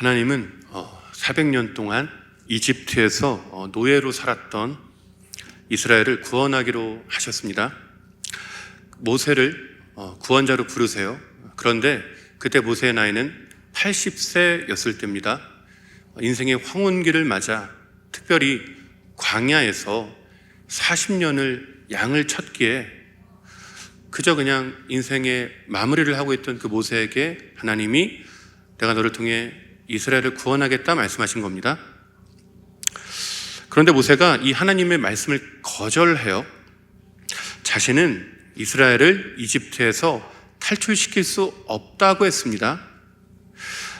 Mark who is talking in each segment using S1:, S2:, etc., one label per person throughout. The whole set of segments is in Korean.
S1: 하나님은 400년 동안 이집트에서 노예로 살았던 이스라엘을 구원하기로 하셨습니다. 모세를 구원자로 부르세요. 그런데 그때 모세의 나이는 80세였을 때입니다. 인생의 황혼기를 맞아 특별히 광야에서 40년을 양을 쳤기에 그저 그냥 인생의 마무리를 하고 있던 그 모세에게 하나님이 내가 너를 통해 이스라엘을 구원하겠다 말씀하신 겁니다. 그런데 모세가 이 하나님의 말씀을 거절해요. 자신은 이스라엘을 이집트에서 탈출시킬 수 없다고 했습니다.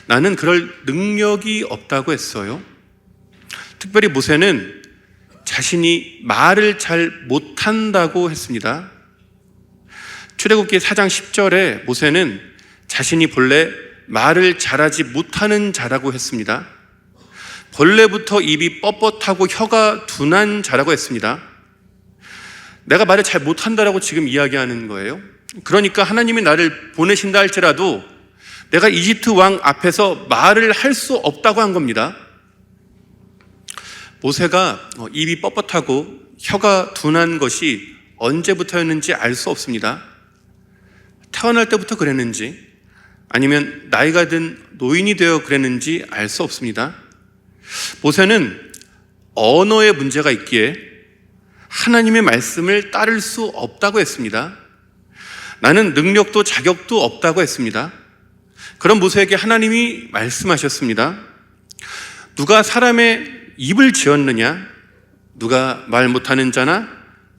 S1: 나는 그럴 능력이 없다고 했어요. 특별히 모세는 자신이 말을 잘 못한다고 했습니다. 출애굽기 4장 10절에 모세는 자신이 본래 말을 잘하지 못하는 자라고 했습니다. 본래부터 입이 뻣뻣하고 혀가 둔한 자라고 했습니다. 내가 말을 잘 못한다라고 지금 이야기하는 거예요. 그러니까 하나님이 나를 보내신다 할지라도 내가 이집트 왕 앞에서 말을 할 수 없다고 한 겁니다. 모세가 입이 뻣뻣하고 혀가 둔한 것이 언제부터였는지 알 수 없습니다. 태어날 때부터 그랬는지 아니면 나이가 든 노인이 되어 그랬는지 알 수 없습니다. 모세는 언어에 문제가 있기에 하나님의 말씀을 따를 수 없다고 했습니다. 나는 능력도 자격도 없다고 했습니다. 그런 모세에게 하나님이 말씀하셨습니다. 누가 사람의 입을 지었느냐? 누가 말 못하는 자나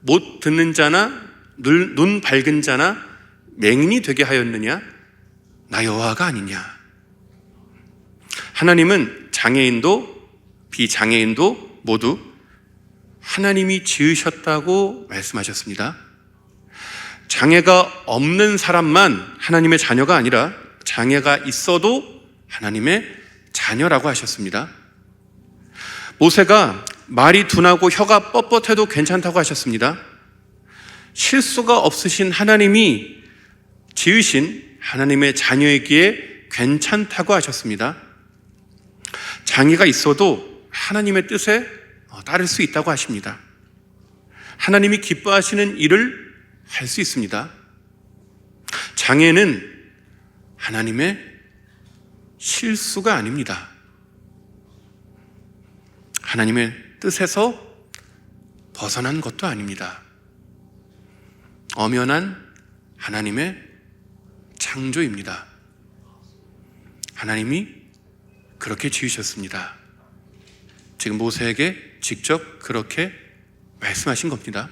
S1: 못 듣는 자나 눈 밝은 자나 맹인이 되게 하였느냐? 나 여호와가 아니냐? 하나님은 장애인도 비장애인도 모두 하나님이 지으셨다고 말씀하셨습니다. 장애가 없는 사람만 하나님의 자녀가 아니라 장애가 있어도 하나님의 자녀라고 하셨습니다. 모세가 말이 둔하고 혀가 뻣뻣해도 괜찮다고 하셨습니다. 실수가 없으신 하나님이 지으신 하나님의 자녀이기에 괜찮다고 하셨습니다. 장애가 있어도 하나님의 뜻에 따를 수 있다고 하십니다. 하나님이 기뻐하시는 일을 할 수 있습니다. 장애는 하나님의 실수가 아닙니다. 하나님의 뜻에서 벗어난 것도 아닙니다. 엄연한 하나님의 창조입니다. 하나님이 그렇게 지으셨습니다. 지금 모세에게 직접 그렇게 말씀하신 겁니다.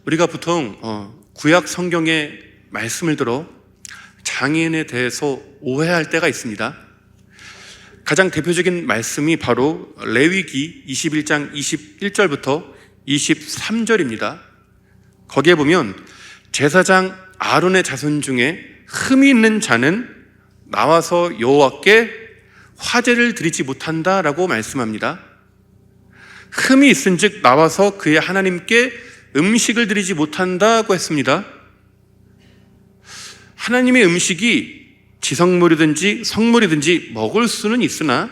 S1: 우리가 보통 구약 성경의 말씀을 들어 장애인에 대해서 오해할 때가 있습니다. 가장 대표적인 말씀이 바로 레위기 21장 21절부터 23절입니다. 거기에 보면 제사장 아론의 자손 중에 흠이 있는 자는 나와서 여호와께 화제를 드리지 못한다라고 말씀합니다. 흠이 있은즉 나와서 그의 하나님께 음식을 드리지 못한다고 했습니다. 하나님의 음식이 지성물이든지 성물이든지 먹을 수는 있으나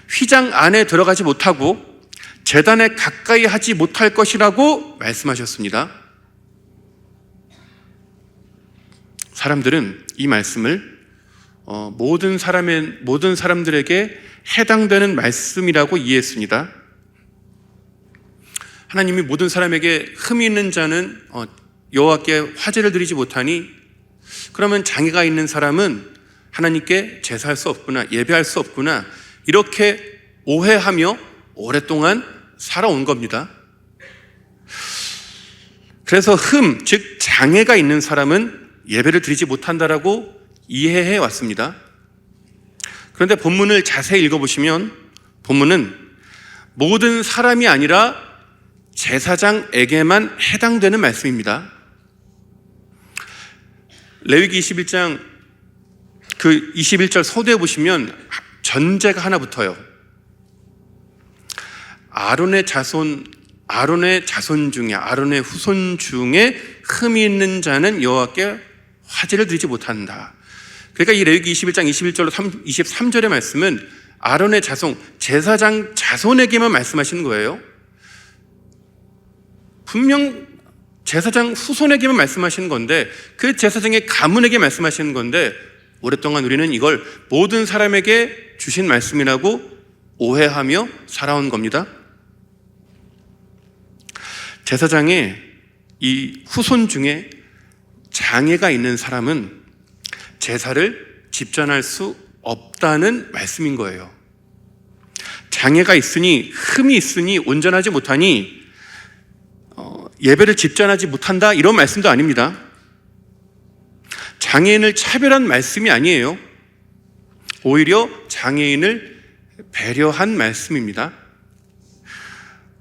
S1: 휘장 안에 들어가지 못하고 제단에 가까이 하지 못할 것이라고 말씀하셨습니다. 사람들은 이 말씀을 모든 사람들에게 해당되는 말씀이라고 이해했습니다. 하나님이 모든 사람에게 흠이 있는 자는 여호와께 화제를 드리지 못하니 그러면 장애가 있는 사람은 하나님께 제사할 수 없구나, 예배할 수 없구나 이렇게 오해하며 오랫동안 살아온 겁니다. 그래서 즉 장애가 있는 사람은 예배를 드리지 못한다라고 이해해 왔습니다. 그런데 본문을 자세히 읽어보시면 본문은 모든 사람이 아니라 제사장에게만 해당되는 말씀입니다. 레위기 21장 그 21절 서두에 보시면 전제가 하나 붙어요. 아론의 자손 중에 아론의 후손 중에 흠이 있는 자는 여호와께 화제를 드리지 못한다. 그러니까 이 레위기 21장 21절로 23절의 말씀은 아론의 자손, 제사장 자손에게만 말씀하시는 거예요. 분명 제사장 후손에게만 말씀하시는 건데, 그 제사장의 가문에게 말씀하시는 건데, 오랫동안 우리는 이걸 모든 사람에게 주신 말씀이라고 오해하며 살아온 겁니다. 제사장의 이 후손 중에 장애가 있는 사람은 제사를 집전할 수 없다는 말씀인 거예요. 장애가 있으니, 흠이 있으니, 온전하지 못하니 예배를 집전하지 못한다, 이런 말씀도 아닙니다. 장애인을 차별한 말씀이 아니에요. 오히려 장애인을 배려한 말씀입니다.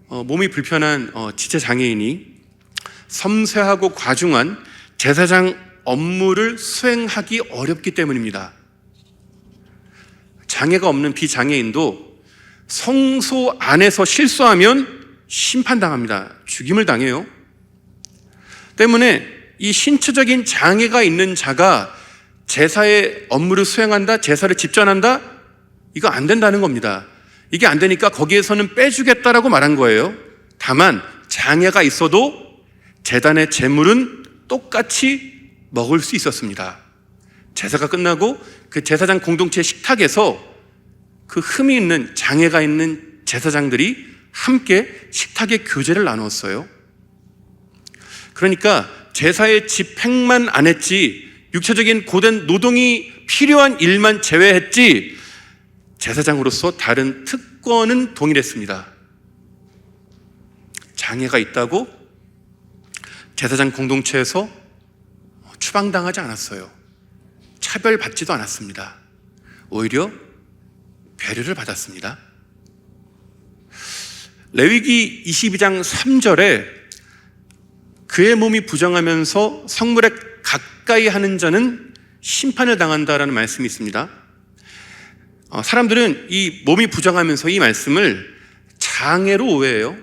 S1: 몸이 불편한 지체 장애인이 섬세하고 과중한 제사장 업무를 수행하기 어렵기 때문입니다. 장애가 없는 비장애인도 성소 안에서 실수하면 심판당합니다. 죽임을 당해요. 때문에 이 신체적인 장애가 있는 자가 제사의 업무를 수행한다, 제사를 집전한다, 이거 안 된다는 겁니다. 이게 안 되니까 거기에서는 빼주겠다라고 말한 거예요. 다만 장애가 있어도 제단의 제물은 똑같이 먹을 수 있었습니다. 제사가 끝나고 그 제사장 공동체 식탁에서 그 흠이 있는, 장애가 있는 제사장들이 함께 식탁의 교제를 나누었어요. 그러니까 제사의 집행만 안 했지, 육체적인 고된 노동이 필요한 일만 제외했지, 제사장으로서 다른 특권은 동일했습니다. 장애가 있다고 제사장 공동체에서 추방당하지 않았어요. 차별받지도 않았습니다. 오히려 배려를 받았습니다. 레위기 22장 3절에 그의 몸이 부정하면서 성물에 가까이 하는 자는 심판을 당한다라는 말씀이 있습니다. 사람들은 이 몸이 부정하면서 이 말씀을 장애로 오해해요.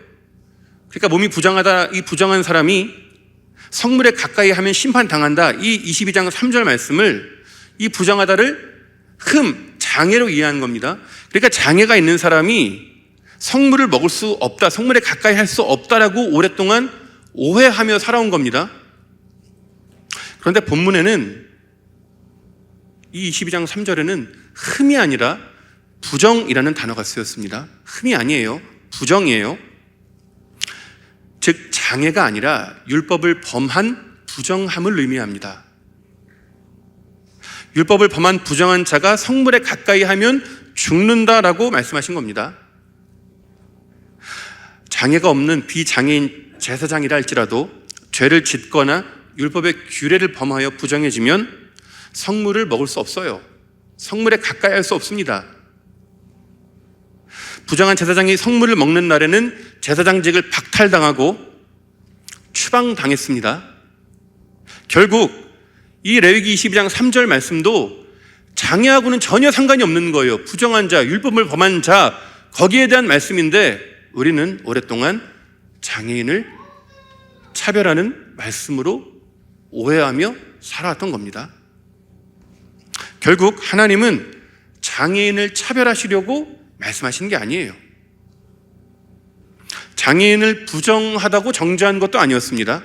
S1: 그러니까 몸이 부정하다, 이 부정한 사람이 성물에 가까이 하면 심판 당한다, 이 22장 3절 말씀을, 이 부정하다를 장애로 이해하는 겁니다. 그러니까 장애가 있는 사람이 성물을 먹을 수 없다, 성물에 가까이 할 수 없다라고 오랫동안 오해하며 살아온 겁니다. 그런데 본문에는 이 22장 3절에는 흠이 아니라 부정이라는 단어가 쓰였습니다. 흠이 아니에요. 부정이에요. 즉 장애가 아니라 율법을 범한 부정함을 의미합니다. 율법을 범한 부정한 자가 성물에 가까이 하면 죽는다라고 말씀하신 겁니다. 장애가 없는 비장애인 제사장이라 할지라도 죄를 짓거나 율법의 규례를 범하여 부정해지면 성물을 먹을 수 없어요. 성물에 가까이 할 수 없습니다. 부정한 제사장이 성물을 먹는 날에는 제사장직을 박탈당하고 추방당했습니다. 결국 이 레위기 22장 3절 말씀도 장애하고는 전혀 상관이 없는 거예요. 부정한 자, 율법을 범한 자, 거기에 대한 말씀인데 우리는 오랫동안 장애인을 차별하는 말씀으로 오해하며 살아왔던 겁니다. 결국 하나님은 장애인을 차별하시려고 말씀하시는 게 아니에요. 장애인을 부정하다고 정죄한 것도 아니었습니다.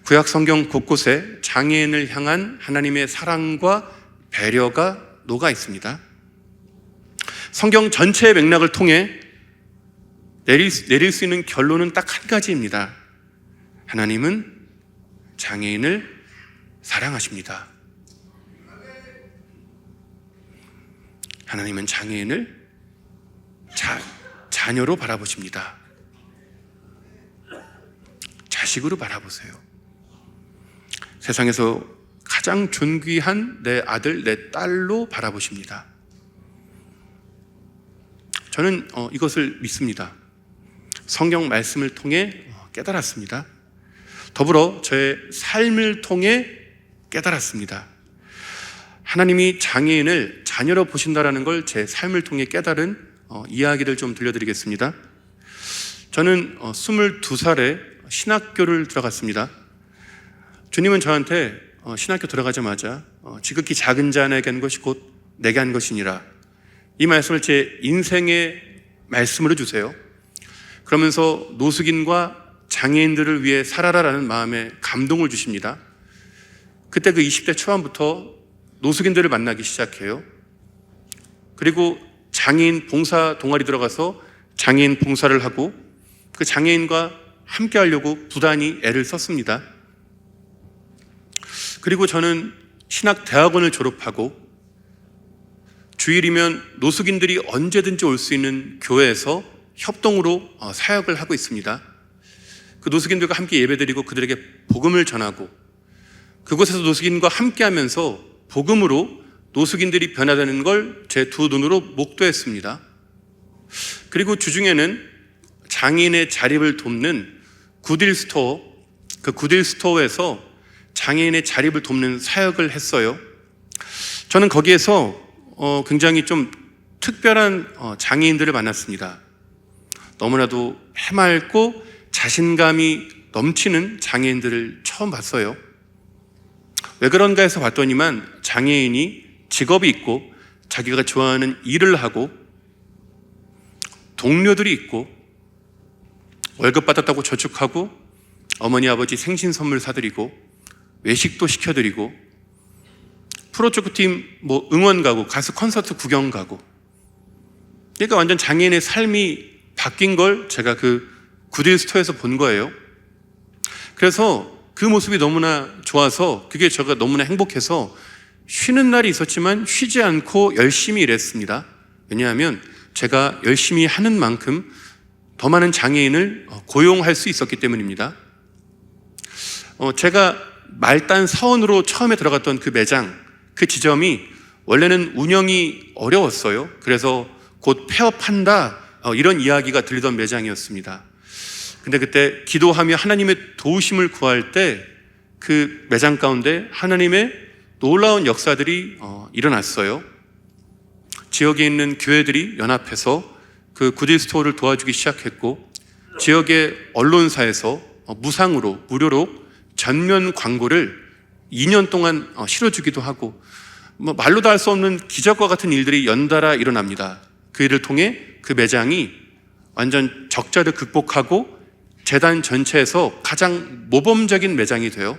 S1: 구약 성경 곳곳에 장애인을 향한 하나님의 사랑과 배려가 녹아 있습니다. 성경 전체의 맥락을 통해 내릴 수 있는 결론은 딱 한 가지입니다. 하나님은 장애인을 사랑하십니다. 하나님은 장애인을 자녀로 바라보십니다. 자식으로 바라보세요. 세상에서 가장 존귀한 내 아들, 내 딸로 바라보십니다. 저는 이것을 믿습니다. 성경 말씀을 통해 깨달았습니다. 더불어 저의 삶을 통해 깨달았습니다. 하나님이 장애인을 자녀로 보신다라는 걸 제 삶을 통해 깨달은 이야기를 좀 들려드리겠습니다. 저는 22살에 신학교를 들어갔습니다. 주님은 저한테 신학교 들어가자마자 지극히 작은 자 내게 한 것이 곧 내게 한 것이니라, 이 말씀을 제 인생의 말씀으로 주세요. 그러면서 노숙인과 장애인들을 위해 살아라라는 마음에 감동을 주십니다. 그때 그 20대 초반부터 노숙인들을 만나기 시작해요. 그리고 장애인 봉사 동아리 들어가서 장애인 봉사를 하고 그 장애인과 함께 하려고 부단히 애를 썼습니다. 그리고 저는 신학대학원을 졸업하고 주일이면 노숙인들이 언제든지 올 수 있는 교회에서 협동으로 사역을 하고 있습니다. 그 노숙인들과 함께 예배드리고 그들에게 복음을 전하고 그곳에서 노숙인과 함께 하면서 복음으로 노숙인들이 변화되는 걸 제 두 눈으로 목도했습니다. 그리고 주중에는 장애인의 자립을 돕는 굿윌스토어, 그 굿윌스토어에서 장애인의 자립을 돕는 사역을 했어요. 저는 거기에서 굉장히 좀 특별한 장애인들을 만났습니다. 너무나도 해맑고 자신감이 넘치는 장애인들을 처음 봤어요. 왜 그런가 해서 봤더니만 장애인이 직업이 있고 자기가 좋아하는 일을 하고 동료들이 있고 월급 받았다고 저축하고 어머니 아버지 생신 선물 사드리고 외식도 시켜드리고 프로축구팀 응원 가고 가수 콘서트 구경 가고, 그러니까 완전 장애인의 삶이 바뀐 걸 제가 그 굿윌스토어에서 본 거예요. 그래서 그 모습이 너무나 좋아서 그게 제가 너무나 행복해서 쉬는 날이 있었지만 쉬지 않고 열심히 일했습니다. 왜냐하면 제가 열심히 하는 만큼 더 많은 장애인을 고용할 수 있었기 때문입니다. 제가 말단 사원으로 처음에 들어갔던 그 매장, 그 지점이 원래는 운영이 어려웠어요. 그래서 곧 폐업한다 이런 이야기가 들리던 매장이었습니다. 근데 그때 기도하며 하나님의 도우심을 구할 때 그 매장 가운데 하나님의 놀라운 역사들이 일어났어요. 지역에 있는 교회들이 연합해서 그 굿윌스토어를 도와주기 시작했고, 지역의 언론사에서 무상으로 무료로 전면 광고를 2년 동안 실어주기도 하고, 말로 다 할 수 없는 기적과 같은 일들이 연달아 일어납니다. 그 일을 통해 그 매장이 완전 적자를 극복하고 재단 전체에서 가장 모범적인 매장이 돼요.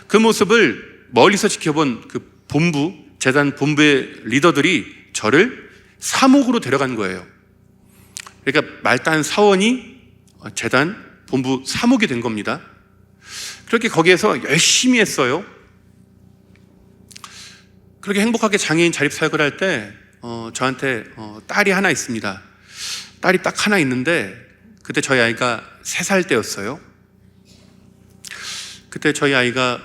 S1: 그 모습을 멀리서 지켜본 그 본부, 재단 본부의 리더들이 저를 사목으로 데려간 거예요. 그러니까 말단 사원이 재단 본부 사목이 된 겁니다. 그렇게 거기에서 열심히 했어요. 그렇게 행복하게 장애인 자립 사역을 할 때 저한테 딸이 하나 있습니다. 딸이 딱 하나 있는데 그때 저희 아이가 3살 때였어요. 그때 저희 아이가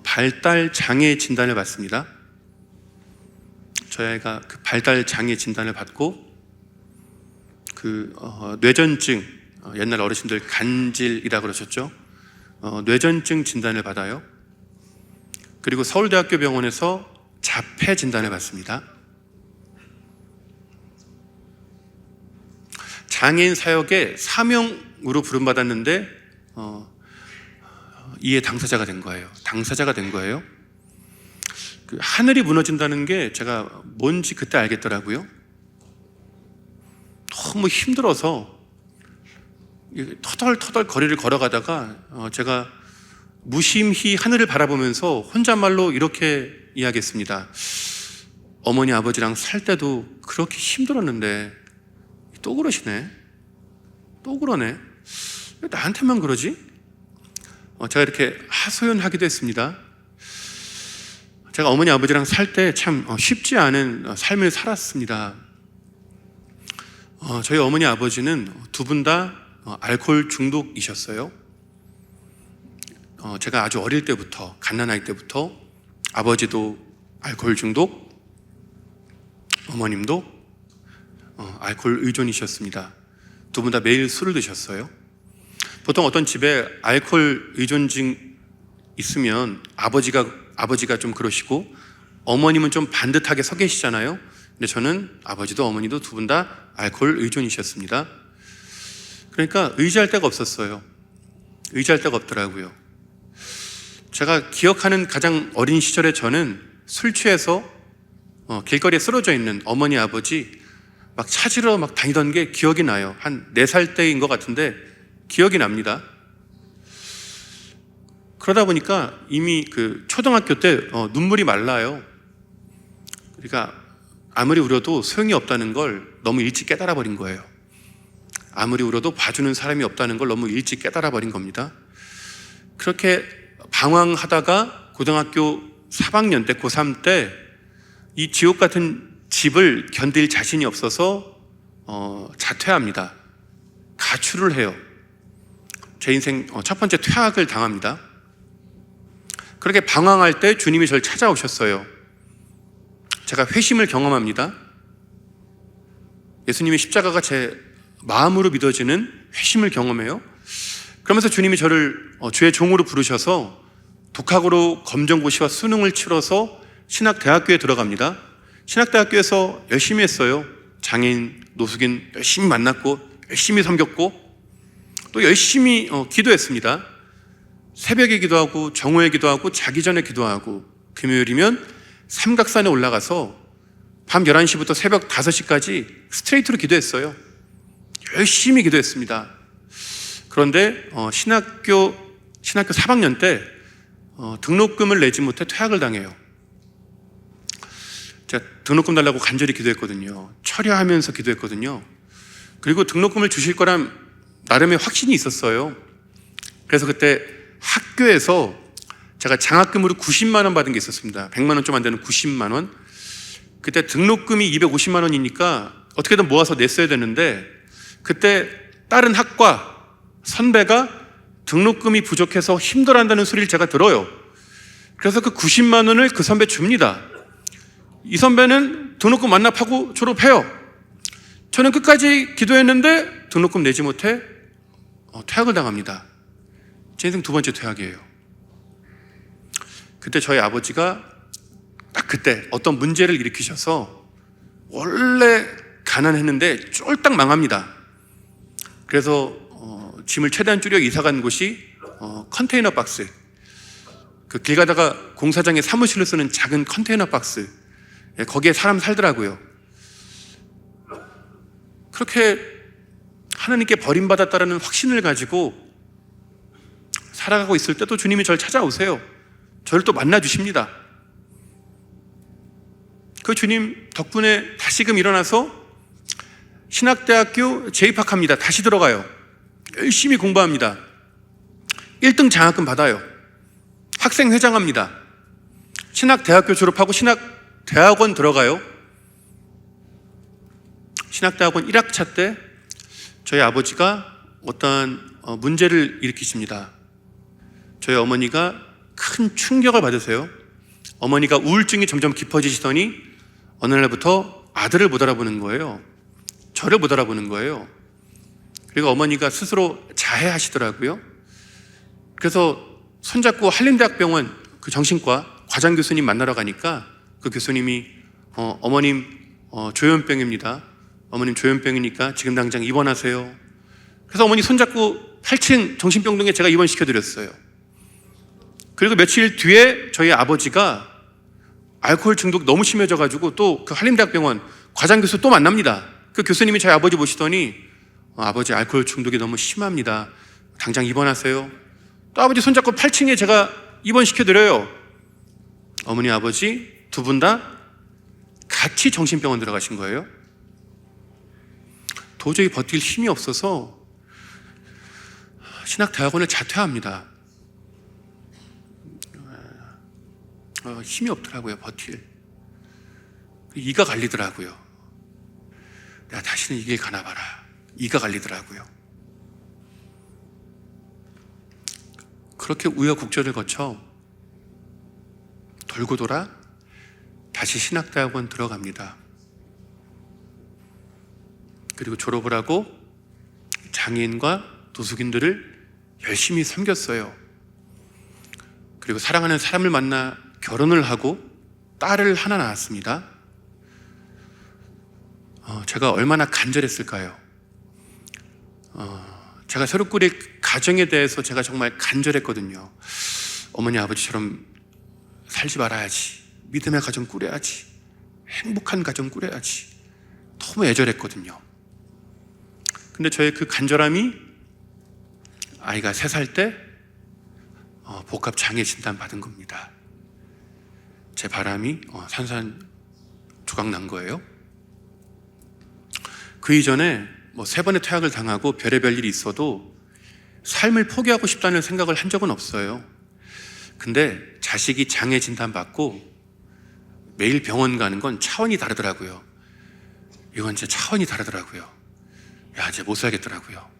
S1: 발달 장애 진단을 받습니다. 저희 아이가 그 발달 장애 진단을 받고 뇌전증, 옛날 어르신들 간질이라고 그러셨죠. 뇌전증 진단을 받아요. 그리고 서울대학교 병원에서 자폐 진단을 받습니다. 장애인 사역의 사명으로 부름받았는데 이에 당사자가 된 거예요. 당사자가 된 거예요. 하늘이 무너진다는 게 제가 뭔지 그때 알겠더라고요. 너무 힘들어서 터덜터덜 거리를 걸어가다가 제가 무심히 하늘을 바라보면서 혼잣말로 이렇게 이야기했습니다. 어머니 아버지랑 살 때도 그렇게 힘들었는데 또 그러시네. 또 그러네. 왜 나한테만 그러지? 제가 이렇게 하소연하기도 했습니다. 제가 어머니 아버지랑 살 때 참 쉽지 않은 삶을 살았습니다. 저희 어머니 아버지는 두 분 다 알코올 중독이셨어요. 제가 아주 어릴 때부터, 갓난아이 때부터 아버지도 알코올 중독, 어머님도 알코올 의존이셨습니다. 두 분 다 매일 술을 드셨어요. 보통 어떤 집에 알코올 의존증 있으면 아버지가 좀 그러시고 어머님은 좀 반듯하게 서 계시잖아요. 근데 저는 아버지도 어머니도 두 분 다 알코올 의존이셨습니다. 그러니까 의지할 데가 없었어요. 의지할 데가 없더라고요. 제가 기억하는 가장 어린 시절에 저는 술 취해서 길거리에 쓰러져 있는 어머니 아버지 막 찾으러 막 다니던 게 기억이 나요. 한 4살 때인 것 같은데 기억이 납니다. 그러다 보니까 이미 그 초등학교 때 눈물이 말라요. 그러니까 아무리 울어도 소용이 없다는 걸 너무 일찍 깨달아 버린 거예요. 아무리 울어도 봐주는 사람이 없다는 걸 너무 일찍 깨달아 버린 겁니다. 그렇게 방황하다가 고등학교 3학년 때, 고3 때 이 지옥 같은 집을 견딜 자신이 없어서 자퇴합니다. 가출을 해요. 제 인생 첫 번째 퇴학을 당합니다. 그렇게 방황할 때 주님이 저를 찾아오셨어요. 제가 회심을 경험합니다. 예수님의 십자가가 제 마음으로 믿어지는 회심을 경험해요. 그러면서 주님이 저를 주의 종으로 부르셔서 독학으로 검정고시와 수능을 치러서 신학대학교에 들어갑니다. 신학대학교에서 열심히 했어요. 장애인, 노숙인 열심히 만났고 열심히 섬겼고 또 열심히 기도했습니다. 새벽에 기도하고 정오에 기도하고 자기 전에 기도하고 금요일이면 삼각산에 올라가서 밤 11시부터 새벽 5시까지 스트레이트로 기도했어요. 열심히 기도했습니다. 그런데 신학교 4학년 때 등록금을 내지 못해 퇴학을 당해요. 제가 등록금 달라고 간절히 기도했거든요. 철야하면서 기도했거든요. 그리고 등록금을 주실 거란 나름의 확신이 있었어요. 그래서 그때 학교에서 제가 장학금으로 90만 원 받은 게 있었습니다. 100만 원 좀 안 되는 90만 원. 그때 등록금이 250만 원이니까 어떻게든 모아서 냈어야 되는데 그때 다른 학과 선배가 등록금이 부족해서 힘들어한다는 소리를 제가 들어요. 그래서 그 90만 원을 그 선배 줍니다. 이 선배는 등록금 완납하고 졸업해요. 저는 끝까지 기도했는데 등록금 내지 못해 퇴학을 당합니다. 제 인생 2번째 퇴학이에요. 그때 저희 아버지가 딱 그때 어떤 문제를 일으키셔서 원래 가난했는데 쫄딱 망합니다. 그래서 짐을 최대한 줄여 이사 간 곳이 컨테이너 박스, 그 길 가다가 공사장에 사무실로 쓰는 작은 컨테이너 박스, 거기에 사람 살더라고요. 그렇게 하나님께 버림받았다라는 확신을 가지고 살아가고 있을 때도 주님이 저를 찾아오세요. 저를 또 만나주십니다. 그 주님 덕분에 다시금 일어나서 신학대학교 재입학합니다. 다시 들어가요. 열심히 공부합니다. 1등 장학금 받아요. 학생회장합니다. 신학대학교 졸업하고 신학대학원 들어가요. 신학대학원 1학차 때 저희 아버지가 어떠한 문제를 일으키십니다. 저희 어머니가 큰 충격을 받으세요. 어머니가 우울증이 점점 깊어지시더니 어느 날부터 아들을 못 알아보는 거예요. 저를 못 알아보는 거예요. 그리고 어머니가 스스로 자해하시더라고요. 그래서 손잡고 한림대학병원 그 정신과 과장 교수님 만나러 가니까 그 교수님이 어머님 조현병입니다. 어머님 조현병이니까 지금 당장 입원하세요. 그래서 어머니 손잡고 8층 정신병동에 제가 입원시켜드렸어요. 그리고 며칠 뒤에 저희 아버지가 알코올 중독 너무 심해져가지고 또 그 한림대학병원 과장 교수 또 만납니다. 그 교수님이 저희 아버지 보시더니 아버지 알코올 중독이 너무 심합니다. 당장 입원하세요. 또 아버지 손잡고 8층에 제가 입원시켜드려요. 어머니 아버지 두 분 다 같이 정신병원 들어가신 거예요. 도저히 버틸 힘이 없어서 신학대학원을 자퇴합니다. 힘이 없더라고요. 버틸. 이가 갈리더라고요. 내가 다시는 이 길 가나 봐라. 이가 갈리더라고요. 그렇게 우여곡절을 거쳐 돌고 돌아 다시 신학대학원 들어갑니다. 그리고 졸업을 하고 장애인과 노숙인들을 열심히 섬겼어요. 그리고 사랑하는 사람을 만나 결혼을 하고 딸을 하나 낳았습니다. 제가 얼마나 간절했을까요? 제가 새로 꾸릴 가정에 대해서 제가 정말 간절했거든요. 어머니 아버지처럼 살지 말아야지, 믿음의 가정 꾸려야지, 행복한 가정 꾸려야지, 너무 애절했거든요. 근데 저의 그 간절함이 아이가 3살 때 복합 장애 진단 받은 겁니다. 제 바람이 산산조각 난 거예요. 그 이전에 3번의 퇴학을 당하고 별의별 일이 있어도 삶을 포기하고 싶다는 생각을 한 적은 없어요. 근데 자식이 장애 진단 받고 매일 병원 가는 건 차원이 다르더라고요. 이건 진짜 차원이 다르더라고요. 야, 이제 못 살겠더라고요.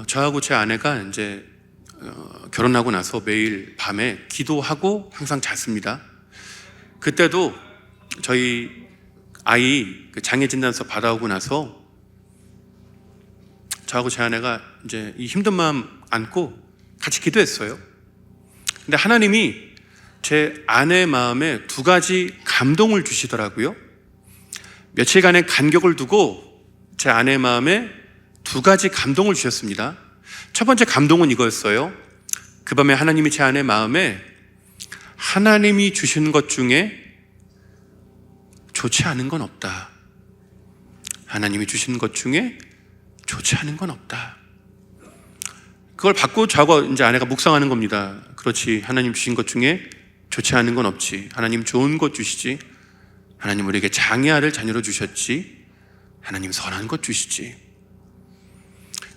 S1: 저하고 제 아내가 이제 결혼하고 나서 매일 밤에 기도하고 항상 잤습니다. 그때도 저희 아이 장애 진단서 받아오고 나서 저하고 제 아내가 이제 이 힘든 마음 안고 같이 기도했어요. 근데 하나님이 제 아내 마음에 2가지 감동을 주시더라고요. 며칠간의 간격을 두고 제 아내 마음에 2가지 감동을 주셨습니다. 첫 번째 감동은 이거였어요. 그 밤에 하나님이 제 아내 마음에 하나님이 주신 것 중에 좋지 않은 건 없다. 하나님이 주신 것 중에 좋지 않은 건 없다. 그걸 받고 저하고 이제 아내가 묵상하는 겁니다. 그렇지, 하나님 주신 것 중에 좋지 않은 건 없지. 하나님 좋은 것 주시지. 하나님 우리에게 장애아를 자녀로 주셨지. 하나님 선한 것 주시지.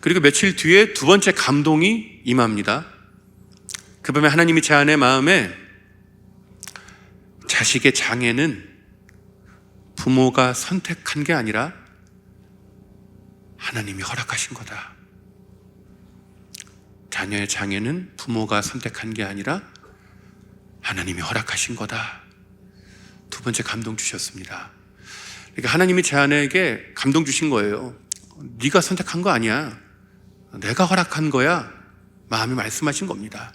S1: 그리고 며칠 뒤에 2번째 감동이 임합니다. 그 밤에 하나님이 제 아내 마음에 자식의 장애는 부모가 선택한 게 아니라 하나님이 허락하신 거다. 자녀의 장애는 부모가 선택한 게 아니라 하나님이 허락하신 거다. 2번째 감동 주셨습니다. 그러니까 하나님이 제 아내에게 감동 주신 거예요. 네가 선택한 거 아니야. 내가 허락한 거야. 마음이 말씀하신 겁니다.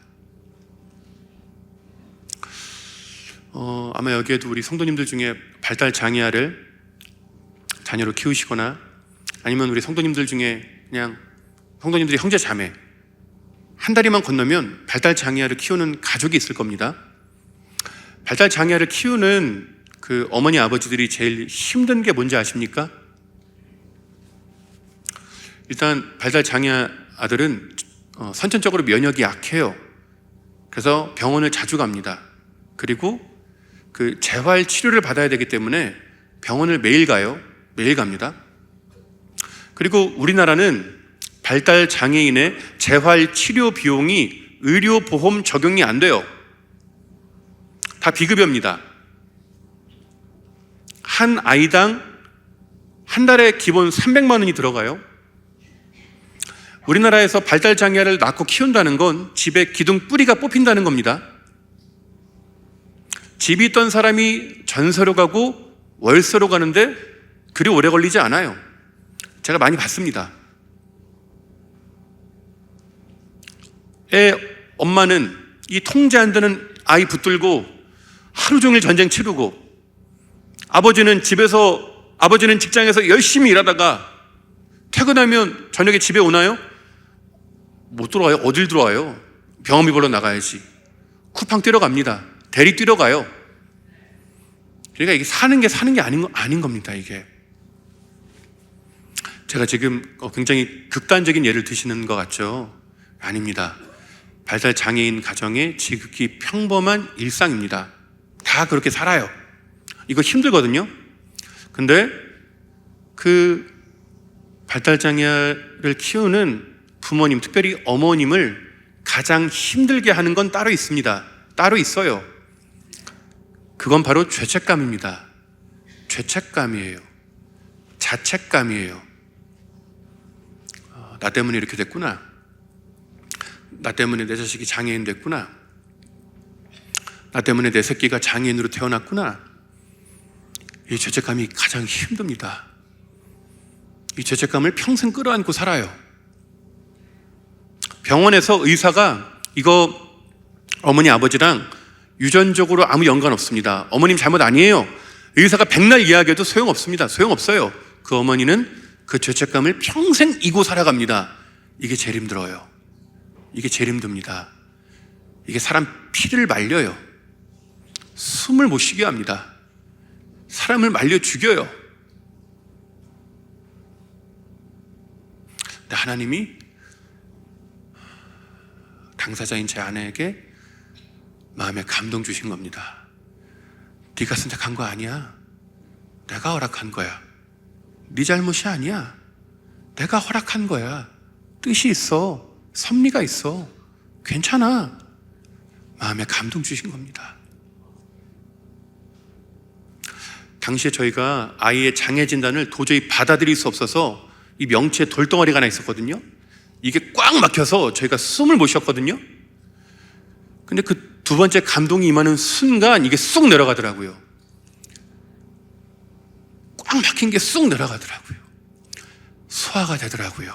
S1: 아마 여기에도 우리 성도님들 중에 발달 장애아를 자녀로 키우시거나 아니면 우리 성도님들 중에 그냥 성도님들이 형제 자매 한 다리만 건너면 발달 장애아를 키우는 가족이 있을 겁니다. 발달 장애아를 키우는 그 어머니 아버지들이 제일 힘든 게 뭔지 아십니까? 일단 발달 장애 아들은 선천적으로 면역이 약해요. 그래서 병원을 자주 갑니다. 그리고 그 재활 치료를 받아야 되기 때문에 병원을 매일 가요. 매일 갑니다. 그리고 우리나라는 발달 장애인의 재활 치료 비용이 의료보험 적용이 안 돼요. 다 비급여입니다. 한 아이당 한 달에 기본 300만 원이 들어가요. 우리나라에서 발달 장애를 낳고 키운다는 건 집에 기둥 뿌리가 뽑힌다는 겁니다. 집이 있던 사람이 전세로 가고 월세로 가는데 그리 오래 걸리지 않아요. 제가 많이 봤습니다. 애 엄마는 이 통제 안 되는 아이 붙들고 하루 종일 전쟁 치르고, 아버지는 직장에서 열심히 일하다가 퇴근하면 저녁에 집에 오나요? 못 들어와요. 어딜 들어와요? 병원비 벌러 나가야지. 쿠팡 뛰러 갑니다. 대리 뛰러 가요. 그러니까 이게 사는 게 아닌 겁니다. 이게 제가 지금 굉장히 극단적인 예를 드시는 것 같죠? 아닙니다. 발달 장애인 가정의 지극히 평범한 일상입니다. 다 그렇게 살아요. 이거 힘들거든요. 근데 그 발달 장애를 키우는 부모님, 특별히 어머님을 가장 힘들게 하는 건 따로 있습니다. 따로 있어요. 그건 바로 죄책감입니다. 죄책감이에요. 자책감이에요. 나 때문에 이렇게 됐구나. 나 때문에 내 자식이 장애인 됐구나. 나 때문에 내 새끼가 장애인으로 태어났구나. 이 죄책감이 가장 힘듭니다. 이 죄책감을 평생 끌어안고 살아요. 병원에서 의사가 이거 어머니 아버지랑 유전적으로 아무 연관 없습니다. 어머님 잘못 아니에요. 의사가 백날 이야기해도 소용없습니다. 소용없어요. 그 어머니는 그 죄책감을 평생 이고 살아갑니다. 이게 제일 힘들어요. 이게 제일 힘듭니다. 이게 사람 피를 말려요. 숨을 못 쉬게 합니다. 사람을 말려 죽여요. 근데 하나님이 당사자인 제 아내에게 마음에 감동 주신 겁니다. 네가 선택한 거 아니야. 내가 허락한 거야. 네 잘못이 아니야. 내가 허락한 거야. 뜻이 있어. 섭리가 있어. 괜찮아. 마음에 감동 주신 겁니다. 당시에 저희가 아이의 장애 진단을 도저히 받아들일 수 없어서 이 명치에 돌덩어리가 하나 있었거든요. 이게 꽉 막혀서 저희가 숨을 못 쉬었거든요. 근데 그 두 번째 감동이 임하는 순간 이게 쑥 내려가더라고요. 꽉 막힌 게 쑥 내려가더라고요. 소화가 되더라고요.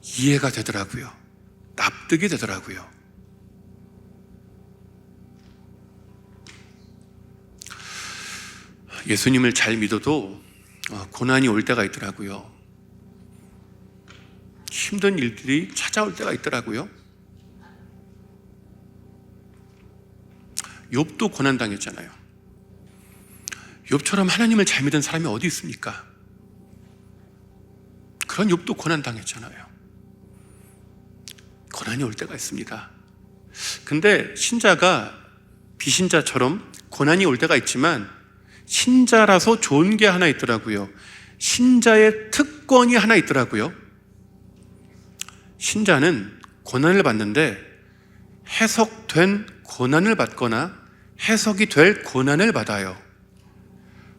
S1: 이해가 되더라고요. 납득이 되더라고요. 예수님을 잘 믿어도 고난이 올 때가 있더라고요. 힘든 일들이 찾아올 때가 있더라고요. 욥도 고난당했잖아요. 욥처럼 하나님을 잘 믿은 사람이 어디 있습니까? 그런 욥도 고난당했잖아요. 고난이 올 때가 있습니다. 근데 신자가 비신자처럼 고난이 올 때가 있지만 신자라서 좋은 게 하나 있더라고요. 신자의 특권이 하나 있더라고요. 신자는 고난을 받는데 해석된 고난을 받거나 해석이 될 고난을 받아요.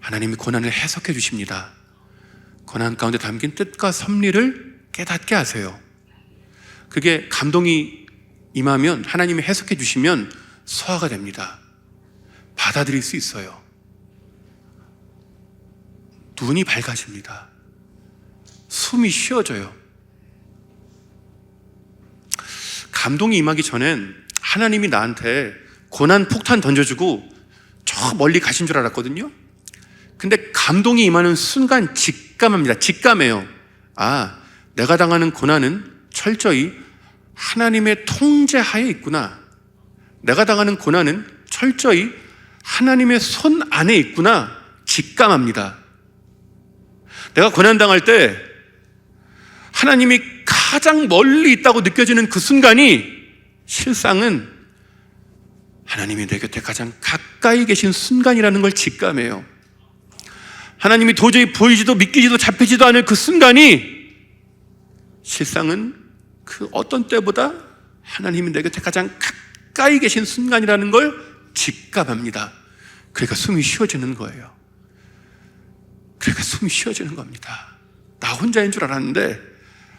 S1: 하나님이 고난을 해석해 주십니다. 고난 가운데 담긴 뜻과 섭리를 깨닫게 하세요. 그게 감동이 임하면 하나님이 해석해 주시면 소화가 됩니다. 받아들일 수 있어요. 눈이 밝아집니다. 숨이 쉬어져요. 감동이 임하기 전엔 하나님이 나한테 고난 폭탄 던져주고 저 멀리 가신 줄 알았거든요. 근데 감동이 임하는 순간 직감합니다. 직감해요. 아, 내가 당하는 고난은 철저히 하나님의 통제하에 있구나. 내가 당하는 고난은 철저히 하나님의 손 안에 있구나. 직감합니다. 내가 고난당할 때 하나님이 가장 멀리 있다고 느껴지는 그 순간이 실상은 하나님이 내 곁에 가장 가까이 계신 순간이라는 걸 직감해요. 하나님이 도저히 보이지도 믿기지도 잡히지도 않을 그 순간이 실상은 그 어떤 때보다 하나님이 내 곁에 가장 가까이 계신 순간이라는 걸 직감합니다. 그러니까 숨이 쉬어지는 거예요. 그러니까 숨이 쉬어지는 겁니다. 나 혼자인 줄 알았는데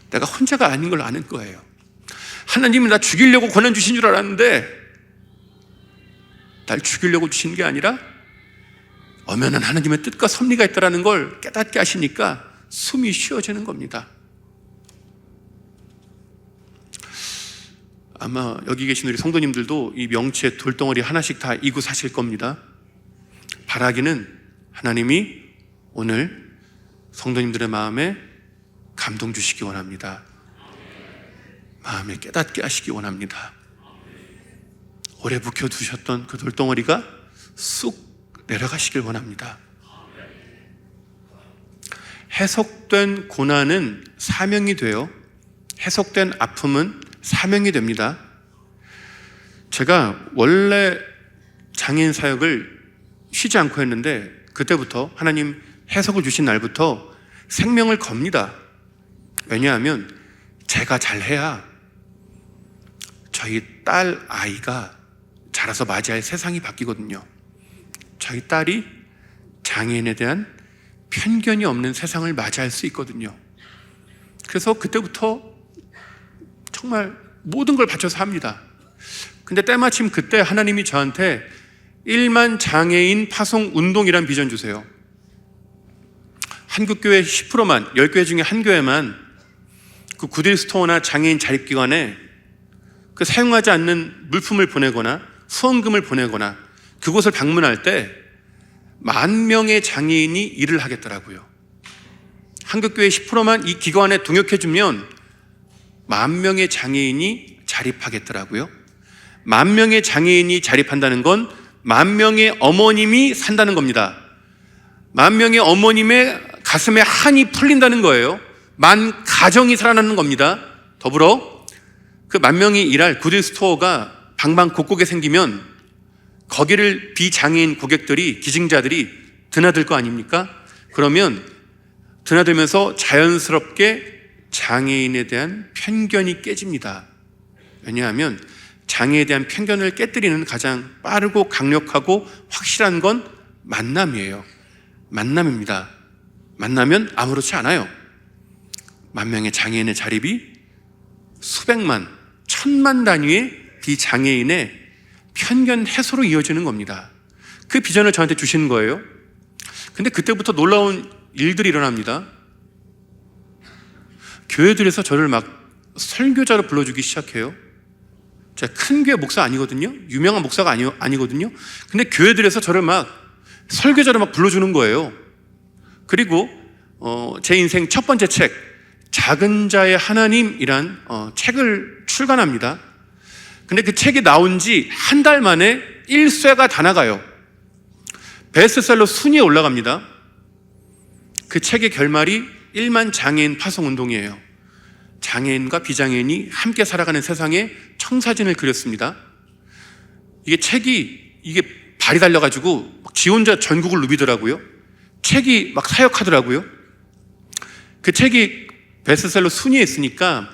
S1: 내가 혼자가 아닌 걸 아는 거예요. 하나님이 나 죽이려고 고난 주신 줄 알았는데 날 죽이려고 주신 게 아니라 엄연한 하나님의 뜻과 섭리가 있다는 걸 깨닫게 하시니까 숨이 쉬어지는 겁니다. 아마 여기 계신 우리 성도님들도 이 명치에 돌덩어리 하나씩 다 이고 사실 겁니다. 바라기는 하나님이 오늘 성도님들의 마음에 감동 주시기 원합니다. 마음에 깨닫게 하시기 원합니다. 오래 묵혀두셨던 그 돌덩어리가 쑥 내려가시길 원합니다. 해석된 고난은 사명이 돼요. 해석된 아픔은 사명이 됩니다. 제가 원래 장애인 사역을 쉬지 않고 했는데 그때부터 하나님 해석을 주신 날부터 생명을 겁니다. 왜냐하면 제가 잘해야 저희 딸 아이가 자라서 맞이할 세상이 바뀌거든요. 저희 딸이 장애인에 대한 편견이 없는 세상을 맞이할 수 있거든요. 그래서 그때부터 정말 모든 걸 바쳐서 합니다. 근데 때마침 그때 하나님이 저한테 1만 장애인 파송 운동이란 비전 주세요. 한국교회 10%만, 10교회 중에 한 교회만 그 구딜 스토어나 장애인 자립기관에 그 사용하지 않는 물품을 보내거나 후원금을 보내거나 그곳을 방문할 때 10,000명의 장애인이 일을 하겠더라고요. 한국교회 10%만 이 기관에 동역해주면 10,000명의 장애인이 자립하겠더라고요. 10,000명의 장애인이 자립한다는 건 10,000명의 어머님이 산다는 겁니다. 10,000명의 어머님의 가슴에 한이 풀린다는 거예요. 10,000 가정이 살아나는 겁니다. 더불어 그 10,000명이 일할 구두 스토어가 방방곡곡에 생기면 거기를 비장애인 고객들이, 기증자들이 드나들 거 아닙니까? 그러면 드나들면서 자연스럽게 장애인에 대한 편견이 깨집니다. 왜냐하면 장애에 대한 편견을 깨뜨리는 가장 빠르고 강력하고 확실한 건 만남이에요. 만남입니다. 만나면 아무렇지 않아요. 10,000명의 장애인의 자립이 수백만, 1,000만 단위의 비장애인의 편견 해소로 이어지는 겁니다. 그 비전을 저한테 주시는 거예요. 근데 그때부터 놀라운 일들이 일어납니다. 교회들에서 저를 막 설교자로 불러주기 시작해요. 제가 큰 교회 목사 아니거든요. 유명한 목사가 아니거든요. 근데 교회들에서 저를 막 설교자로 막 불러주는 거예요. 그리고 제 인생 첫 번째 책, 작은 자의 하나님이란 책을 출간합니다. 근데 그 책이 나온 지 한 달 만에 1쇄가 다 나가요. 베스트셀러 순위에 올라갑니다. 그 책의 결말이 1만 장애인 파송운동이에요. 장애인과 비장애인이 함께 살아가는 세상에 청사진을 그렸습니다. 이게 발이 달려가지고 지 혼자 전국을 누비더라고요. 책이 막 사역하더라고요. 그 책이 베스트셀러 순위에 있으니까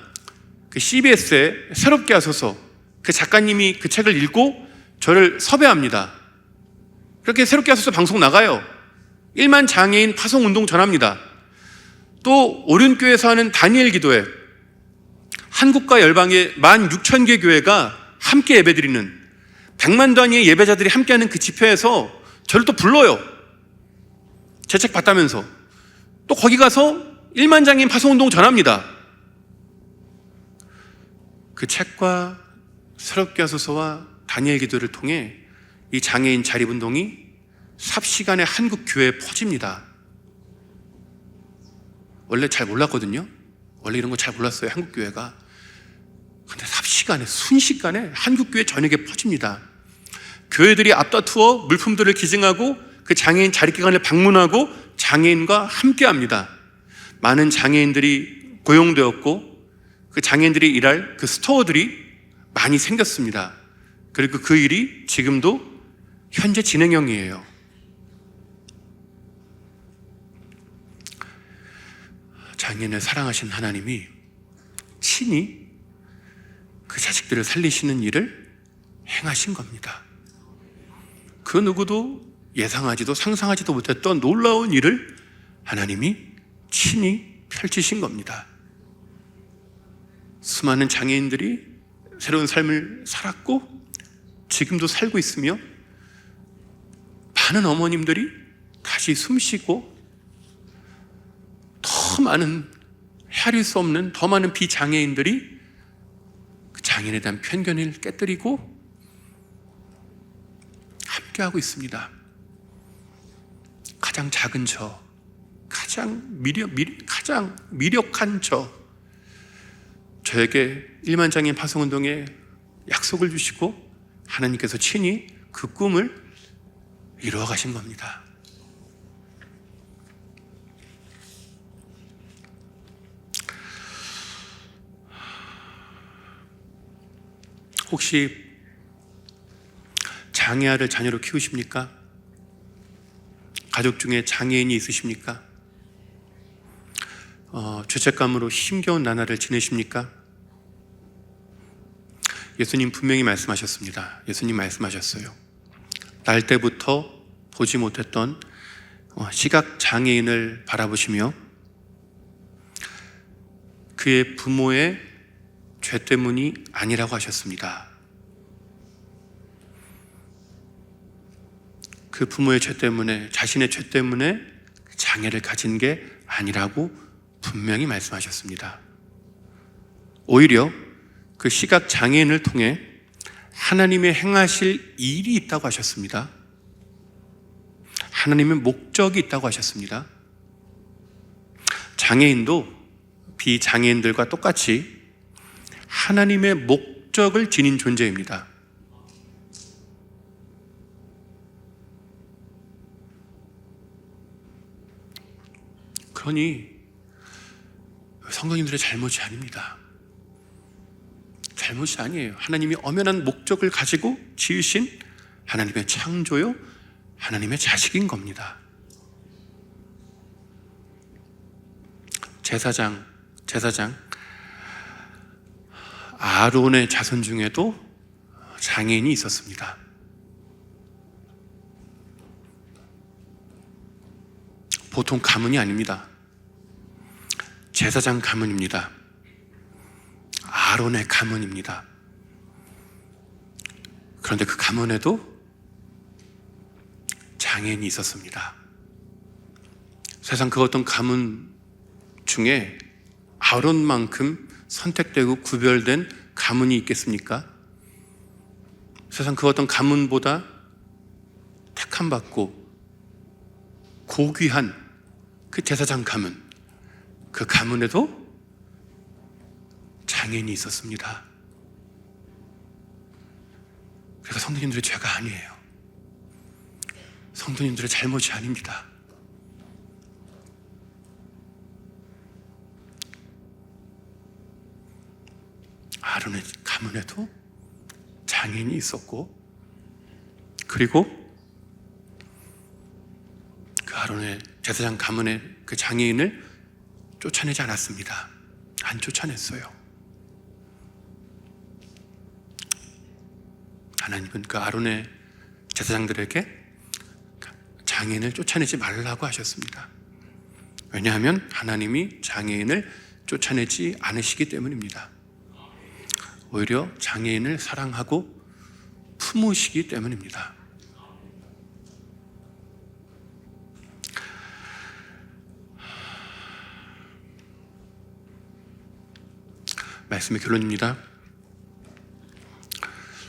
S1: 그 CBS에 새롭게 하소서, 그 작가님이 그 책을 읽고 저를 섭외합니다. 그렇게 새롭게 하소서 방송 나가요. 1만 장애인 파송운동 전합니다. 또 오륜교회에서 하는 다니엘 기도회, 한국과 열방의 16,000개 교회가 함께 예배드리는 100만 단위의 예배자들이 함께하는 그 집회에서 저를 또 불러요. 제 책 봤다면서. 또 거기 가서 1만 장애인 파송운동 전합니다. 그 책과 새롭게 하소서와 다니엘 기도를 통해 이 장애인 자립운동이 삽시간에 한국 교회에 퍼집니다. 원래 잘 몰랐거든요. 원래 이런 거 잘 몰랐어요, 한국 교회가. 근데 삽시간에, 순식간에 한국 교회 전역에 퍼집니다. 교회들이 앞다투어 물품들을 기증하고 그 장애인 자립기관을 방문하고 장애인과 함께합니다. 많은 장애인들이 고용되었고 그 장애인들이 일할 그 스토어들이 많이 생겼습니다. 그리고 그 일이 지금도 현재 진행형이에요. 장애인을 사랑하신 하나님이 친히 그 자식들을 살리시는 일을 행하신 겁니다. 그 누구도 예상하지도 상상하지도 못했던 놀라운 일을 하나님이 친히 펼치신 겁니다. 수많은 장애인들이 새로운 삶을 살았고 지금도 살고 있으며 많은 어머님들이 다시 숨쉬고 더 많은 헤아릴 수 없는 더 많은 비장애인들이 그 장애인에 대한 편견을 깨뜨리고 함께하고 있습니다. 가장 작은 저, 가장 미력한 저에게 1만 장애인 파송운동에 약속을 주시고 하나님께서 친히 그 꿈을 이루어 가신 겁니다. 혹시 장애아를 자녀로 키우십니까? 가족 중에 장애인이 있으십니까? 죄책감으로 힘겨운 나날을 지내십니까? 예수님 분명히 말씀하셨습니다. 예수님 말씀하셨어요. 날 때부터 보지 못했던 시각 장애인을 바라보시며 그의 부모의 죄 때문이 아니라고 하셨습니다. 그 부모의 죄 때문에, 자신의 죄 때문에 장애를 가진 게 아니라고 분명히 말씀하셨습니다. 오히려 그 시각 장애인을 통해 하나님의 행하실 일이 있다고 하셨습니다. 하나님의 목적이 있다고 하셨습니다. 장애인도 비장애인들과 똑같이 하나님의 목적을 지닌 존재입니다. 그러니 성도님들의 잘못이 아닙니다. 잘못이 아니에요. 하나님이 엄연한 목적을 가지고 지으신 하나님의 창조요, 하나님의 자식인 겁니다. 제사장 아론의 자손 중에도 장애인이 있었습니다. 보통 가문이 아닙니다. 제사장 가문입니다. 아론의 가문입니다. 그런데 그 가문에도 장애인이 있었습니다. 세상 그 어떤 가문 중에 아론만큼 선택되고 구별된 가문이 있겠습니까? 세상 그 어떤 가문보다 택함받고 고귀한 그 제사장 가문, 그 가문에도 장애인이 있었습니다. 그래서 성도님들의 죄가 아니에요. 성도님들의 잘못이 아닙니다. 아론의 가문에도 장애인이 있었고, 그리고 그 아론의 제사장 가문의 그 장애인을 쫓아내지 않았습니다. 안 쫓아냈어요. 하나님은 그 아론의 제사장들에게 장애인을 쫓아내지 말라고 하셨습니다. 왜냐하면 하나님이 장애인을 쫓아내지 않으시기 때문입니다. 오히려 장애인을 사랑하고 품으시기 때문입니다. 말씀의 결론입니다.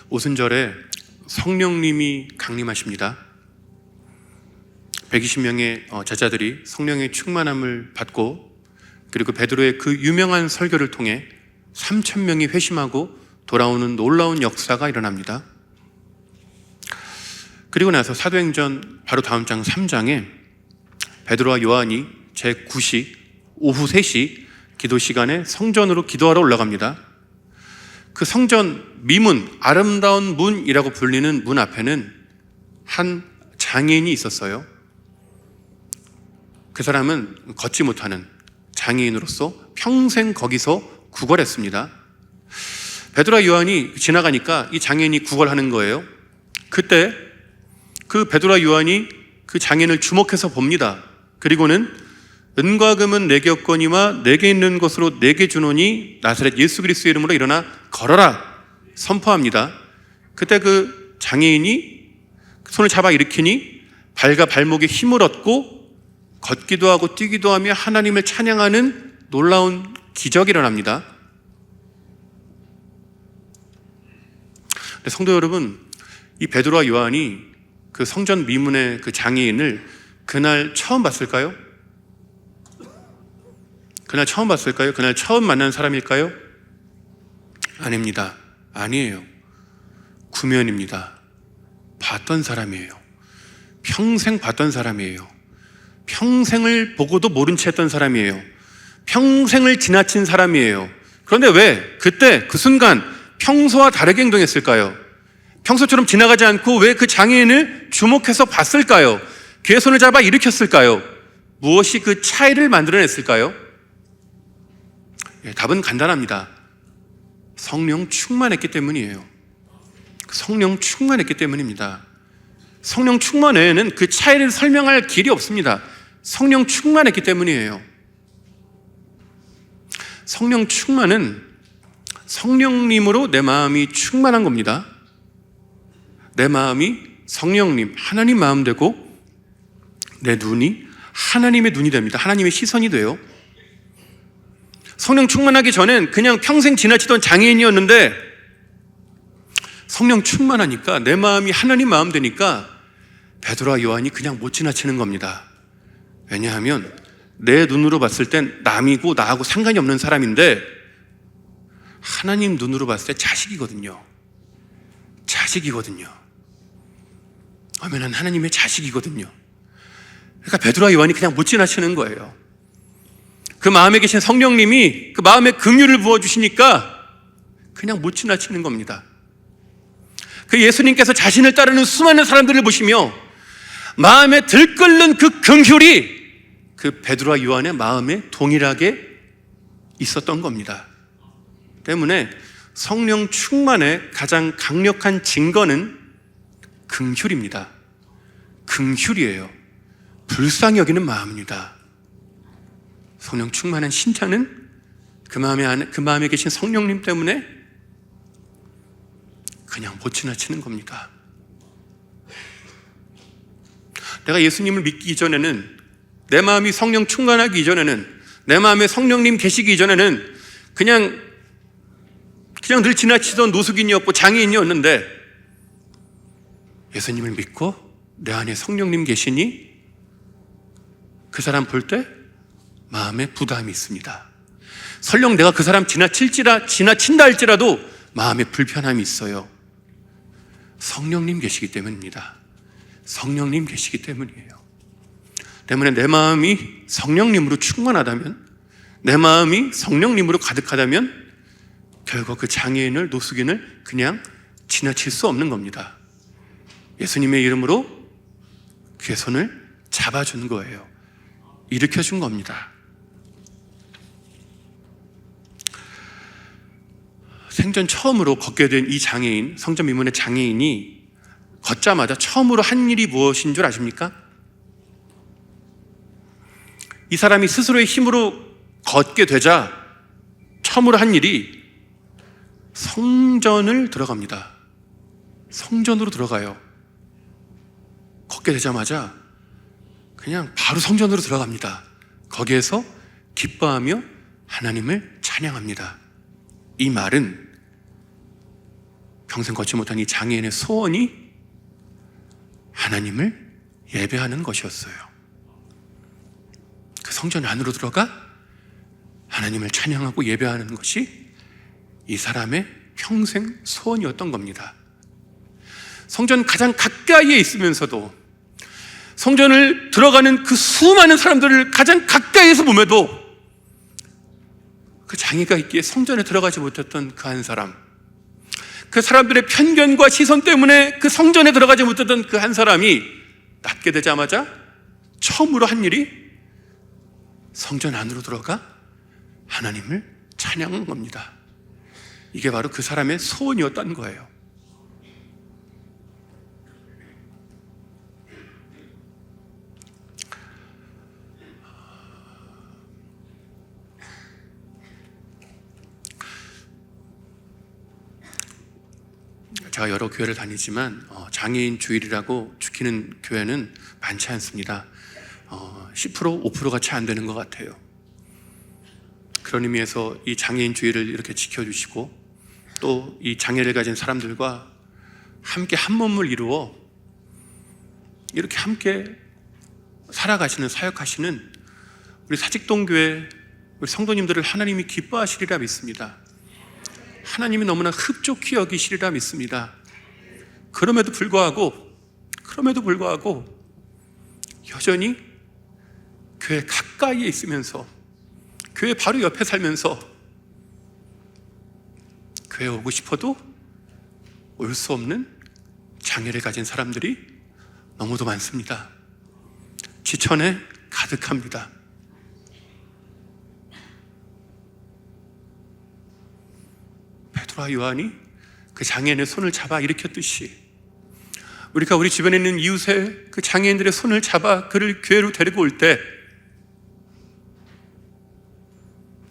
S1: 오순절에 성령님이 강림하십니다. 120명의 제자들이 성령의 충만함을 받고, 그리고 베드로의 그 유명한 설교를 통해 3,000명이 회심하고 돌아오는 놀라운 역사가 일어납니다. 그리고 나서 사도행전 바로 다음 장 3장에 베드로와 요한이 제9시 오후 3시 기도 시간에 성전으로 기도하러 올라갑니다. 그 성전 미문, 아름다운 문이라고 불리는 문 앞에는 한 장애인이 있었어요. 그 사람은 걷지 못하는 장애인으로서 평생 거기서 구걸했습니다. 베드로와 요한이 지나가니까 이 장애인이 구걸하는 거예요. 그때 그 베드로와 요한이 그 장애인을 주목해서 봅니다. 그리고는 은과 금은 내게 없거니와 내게 있는 것으로 내게 주노니 나사렛 예수 그리스도의 이름으로 일어나 걸어라 선포합니다. 그때 그 장애인이 손을 잡아 일으키니 발과 발목에 힘을 얻고 걷기도 하고 뛰기도 하며 하나님을 찬양하는 놀라운 기적이 일어납니다. 성도 여러분, 이 베드로와 요한이 그 성전 미문의 그 장애인을 그날 처음 봤을까요? 그날 처음 봤을까요? 그날 처음 만난 사람일까요? 아닙니다. 아니에요. 구면입니다. 봤던 사람이에요. 평생 봤던 사람이에요. 평생을 보고도 모른 채 했던 사람이에요. 평생을 지나친 사람이에요. 그런데 왜 그때 그 순간 평소와 다르게 행동했을까요? 평소처럼 지나가지 않고 왜 그 장애인을 주목해서 봤을까요? 그의 손을 잡아 일으켰을까요? 무엇이 그 차이를 만들어냈을까요? 답은 간단합니다. 성령 충만했기 때문이에요. 성령 충만했기 때문입니다. 성령 충만 외에는 그 차이를 설명할 길이 없습니다. 성령 충만했기 때문이에요. 성령 충만은 성령님으로 내 마음이 충만한 겁니다. 내 마음이 성령님, 하나님 마음 되고 내 눈이 하나님의 눈이 됩니다. 하나님의 시선이 돼요. 성령 충만하기 전엔 그냥 평생 지나치던 장애인이었는데 성령 충만하니까 내 마음이 하나님 마음 되니까 베드로와 요한이 그냥 못 지나치는 겁니다. 왜냐하면 내 눈으로 봤을 땐 남이고 나하고 상관이 없는 사람인데 하나님 눈으로 봤을 때 자식이거든요. 엄연한 하나님의 자식이거든요. 그러니까 베드로와 요한이 그냥 못 지나치는 거예요. 그 마음에 계신 성령님이 그 마음에 긍휼을 부어주시니까 그냥 못 지나치는 겁니다. 그 예수님께서 자신을 따르는 수많은 사람들을 보시며 마음에 들끓는 그 긍휼이 그 베드로와 요한의 마음에 동일하게 있었던 겁니다. 때문에 성령 충만의 가장 강력한 증거는 긍휼입니다. 긍휼이에요. 불쌍히 여기는 마음입니다. 성령 충만한 신자는 그 마음에 계신 성령님 때문에 그냥 못 지나치는 겁니다. 내가 예수님을 믿기 이전에는, 내 마음이 성령 충만하기 이전에는, 내 마음에 성령님 계시기 이전에는 그냥 늘 지나치던 노숙인이었고 장애인이었는데, 예수님을 믿고 내 안에 성령님 계시니 그 사람 볼 때 마음에 부담이 있습니다. 설령 내가 그 사람 지나친다 할지라도 마음에 불편함이 있어요. 성령님 계시기 때문입니다. 성령님 계시기 때문이에요. 때문에 내 마음이 성령님으로 충만하다면, 내 마음이 성령님으로 가득하다면 결국 그 장애인을, 노숙인을 그냥 지나칠 수 없는 겁니다. 예수님의 이름으로 그의 손을 잡아준 거예요. 일으켜준 겁니다. 생전 처음으로 걷게 된 이 장애인, 성전 미문의 장애인이 걷자마자 처음으로 한 일이 무엇인 줄 아십니까? 이 사람이 스스로의 힘으로 걷게 되자 처음으로 한 일이 성전을 들어갑니다. 성전으로 들어가요. 걷게 되자마자 그냥 바로 성전으로 들어갑니다. 거기에서 기뻐하며 하나님을 찬양합니다. 이 말은 평생 걷지 못한 이 장애인의 소원이 하나님을 예배하는 것이었어요. 그 성전 안으로 들어가 하나님을 찬양하고 예배하는 것이 이 사람의 평생 소원이었던 겁니다. 성전 가장 가까이에 있으면서도, 성전을 들어가는 그 수많은 사람들을 가장 가까이에서 봄에도 그 장애가 있기에 성전에 들어가지 못했던 그 한 사람, 그 사람들의 편견과 시선 때문에 그 성전에 들어가지 못했던 그 한 사람이 낫게 되자마자 처음으로 한 일이 성전 안으로 들어가 하나님을 찬양한 겁니다. 이게 바로 그 사람의 소원이었던 거예요. 제가 여러 교회를 다니지만 장애인 주일이라고 지키는 교회는 많지 않습니다. 10%, 5%가 채 안 되는 것 같아요. 그런 의미에서 이 장애인 주일을 이렇게 지켜주시고 또 이 장애를 가진 사람들과 함께 한 몸을 이루어 이렇게 함께 살아가시는, 사역하시는 우리 사직동교회 우리 성도님들을 하나님이 기뻐하시리라 믿습니다. 하나님이 너무나 흡족히 여기시리라 믿습니다. 그럼에도 불구하고 여전히 교회 가까이에 있으면서, 교회 바로 옆에 살면서 교회에 오고 싶어도 올 수 없는 장애를 가진 사람들이 너무도 많습니다. 지천에 가득합니다. 베드로와 요한이 그 장애인의 손을 잡아 일으켰듯이 우리가 우리 주변에 있는 이웃의 그 장애인들의 손을 잡아 그를 교회로 데리고 올 때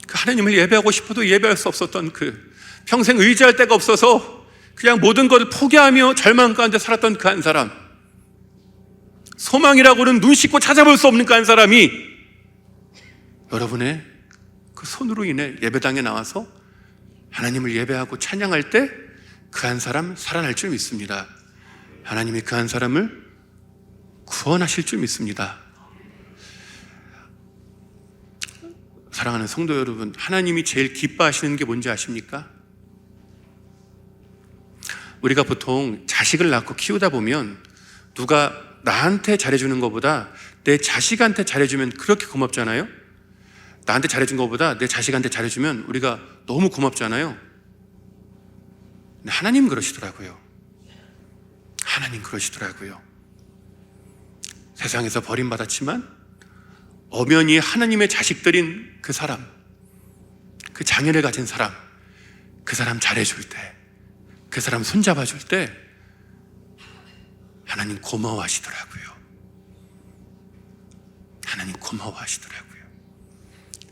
S1: 그 하나님을 예배하고 싶어도 예배할 수 없었던 그 평생 의지할 데가 없어서 그냥 모든 것을 포기하며 절망 가운데 살았던 그 한 사람, 소망이라고는 눈 씻고 찾아볼 수 없는 그 한 사람이 여러분의 그 손으로 인해 예배당에 나와서 하나님을 예배하고 찬양할 때 그 한 사람 살아날 줄 믿습니다. 하나님이 그 한 사람을 구원하실 줄 믿습니다. 사랑하는 성도 여러분, 하나님이 제일 기뻐하시는 게 뭔지 아십니까? 우리가 보통 자식을 낳고 키우다 보면 누가 나한테 잘해주는 것보다 내 자식한테 잘해주면 그렇게 고맙잖아요. 나한테 잘해준 것보다 내 자식한테 잘해주면 우리가 너무 고맙잖아요. 근데 하나님 그러시더라고요. 하나님 그러시더라고요. 세상에서 버림받았지만 엄연히 하나님의 자식들인 그 사람, 그 자녀를 가진 사람, 그 사람 잘해줄 때, 그 사람 손잡아줄 때 하나님 고마워하시더라고요. 하나님 고마워하시더라고요.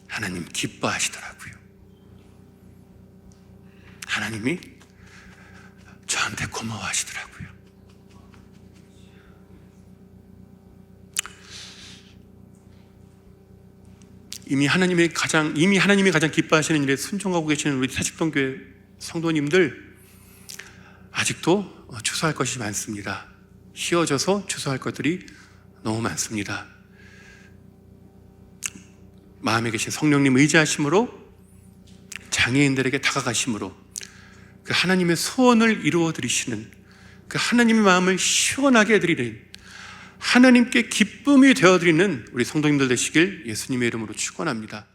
S1: 하나님 기뻐하시더라고요. 하나님이 저한테 고마워하시더라고요. 이미 하나님이 가장 기뻐하시는 일에 순종하고 계시는 우리 사직동교회 성도님들, 아직도 추수할 것이 많습니다. 휘어져서 추수할 것들이 너무 많습니다. 마음에 계신 성령님 의지하심으로, 장애인들에게 다가가심으로 그 하나님의 소원을 이루어 드리시는, 그 하나님의 마음을 시원하게 해드리는, 하나님께 기쁨이 되어드리는 우리 성도님들 되시길 예수님의 이름으로 축원합니다.